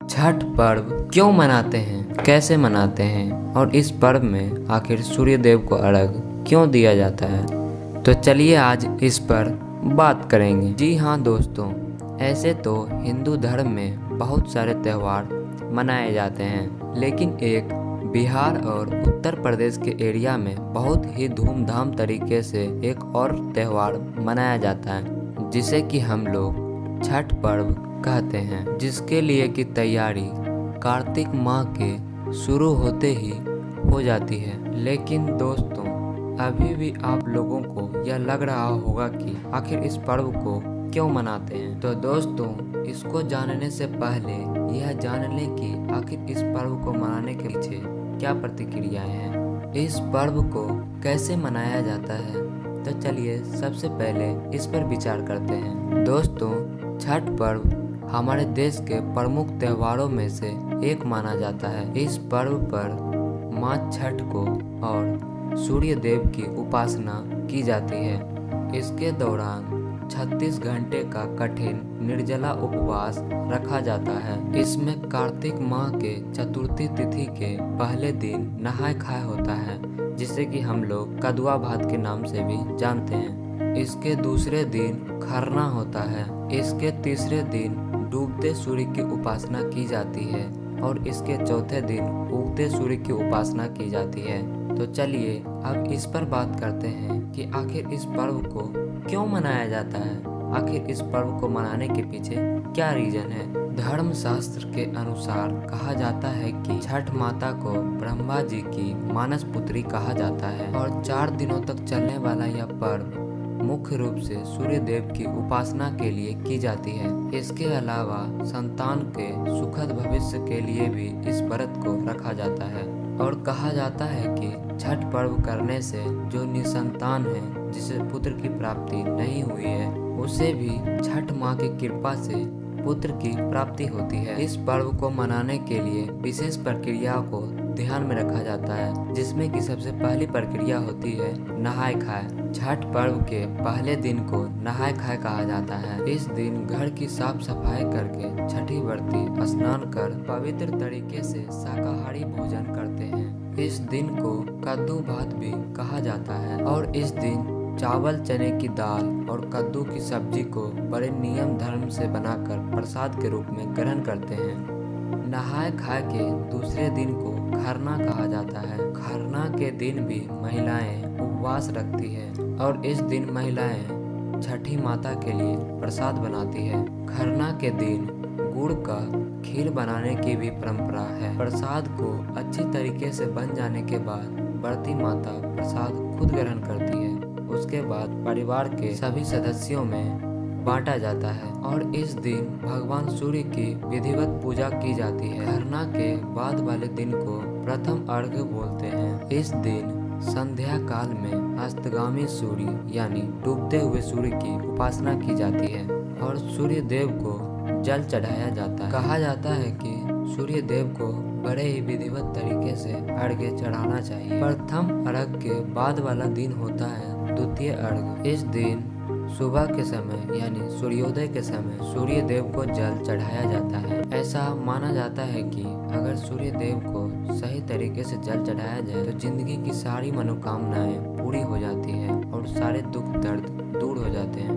छठ पर्व क्यों मनाते हैं, कैसे मनाते हैं और इस पर्व में आखिर सूर्य देव को अर्घ क्यों दिया जाता है, तो चलिए आज इस पर बात करेंगे। जी हाँ दोस्तों, ऐसे तो हिंदू धर्म में बहुत सारे त्यौहार मनाए जाते हैं, लेकिन एक बिहार और उत्तर प्रदेश के एरिया में बहुत ही धूमधाम तरीके से एक और त्यौहार मनाया जाता है, जिसे कि हम लोग छठ पर्व कहते हैं, जिसके लिए की तैयारी कार्तिक माह के शुरू होते ही हो जाती है। लेकिन दोस्तों, अभी भी आप लोगों को यह लग रहा होगा कि आखिर इस पर्व को क्यों मनाते हैं। तो दोस्तों, इसको जानने से पहले यह जान लें कि आखिर इस पर्व को मनाने के पीछे क्या प्रतिक्रियाएं हैं, इस पर्व को कैसे मनाया जाता है। तो चलिए सबसे पहले इस पर विचार करते हैं। दोस्तों, छठ पर्व हमारे देश के प्रमुख त्योहारों में से एक माना जाता है। इस पर्व पर माँ छठ को और सूर्य देव की उपासना की जाती है। इसके दौरान 36 घंटे का कठिन निर्जला उपवास रखा जाता है। इसमें कार्तिक माह के चतुर्थी तिथि के पहले दिन नहाय खाय होता है, जिसे कि हम लोग कदुआ भात के नाम से भी जानते हैं। इसके दूसरे दिन खरना होता है। इसके तीसरे दिन डूबते सूर्य की उपासना की जाती है और इसके चौथे दिन उगते सूर्य की उपासना की जाती है। तो चलिए अब इस पर बात करते हैं कि आखिर इस पर्व को क्यों मनाया जाता है, आखिर इस पर्व को मनाने के पीछे क्या रीजन है। धर्म शास्त्र के अनुसार कहा जाता है कि छठ माता को ब्रह्मा जी की मानस पुत्री कहा जाता है और 4 दिनों तक चलने वाला यह पर्व मुख्य रूप से सूर्य देव की उपासना के लिए की जाती है। इसके अलावा संतान के सुखद भविष्य के लिए भी इस व्रत को रखा जाता है और कहा जाता है कि छठ पर्व करने से जो निसंतान है, जिसे पुत्र की प्राप्ति नहीं हुई है, उसे भी छठ माँ की कृपा से पुत्र की प्राप्ति होती है। इस पर्व को मनाने के लिए विशेष प्रक्रिया को ध्यान में रखा जाता है, जिसमें कि सबसे पहली प्रक्रिया होती है नहाय खाय। छठ पर्व के पहले दिन को नहाय खाय कहा जाता है। इस दिन घर की साफ सफाई करके छठी व्रती स्नान कर पवित्र तरीके से शाकाहारी भोजन करते हैं। इस दिन को कद्दू भात भी कहा जाता है और इस दिन चावल, चने की दाल और कद्दू की सब्जी को बड़े नियम धर्म से बनाकर प्रसाद के रूप में ग्रहण करते हैं। नहाय खाय के दूसरे दिन को खरना कहा जाता है। खरना के दिन भी महिलाएं उपवास रखती है और इस दिन महिलाएं छठी माता के लिए प्रसाद बनाती है। खरना के दिन गुड़ का खीर बनाने की भी परंपरा है। प्रसाद को अच्छी तरीके से बन जाने के बाद व्रती माता प्रसाद खुद ग्रहण करती है। उसके बाद परिवार के सभी सदस्यों में बांटा जाता है और इस दिन भगवान सूर्य की विधिवत पूजा की जाती है। खरना के बाद वाले दिन को प्रथम अर्घ्य बोलते हैं। इस दिन संध्या काल में अस्तगामी सूर्य यानी डूबते हुए सूर्य की उपासना की जाती है और सूर्य देव को जल चढ़ाया जाता है। कहा जाता है कि सूर्य देव को बड़े ही विधिवत तरीके से अर्घ्य चढ़ाना चाहिए। प्रथम अर्घ्य के बाद वाला दिन होता है द्वितीय अर्घ्य। इस दिन सुबह के समय यानी सूर्योदय के समय सूर्य देव को जल चढ़ाया जाता है। ऐसा माना जाता है कि अगर सूर्य देव को सही तरीके से जल चढ़ाया जाए तो जिंदगी की सारी मनोकामनाएं पूरी हो जाती है और सारे दुख दर्द दूर हो जाते हैं।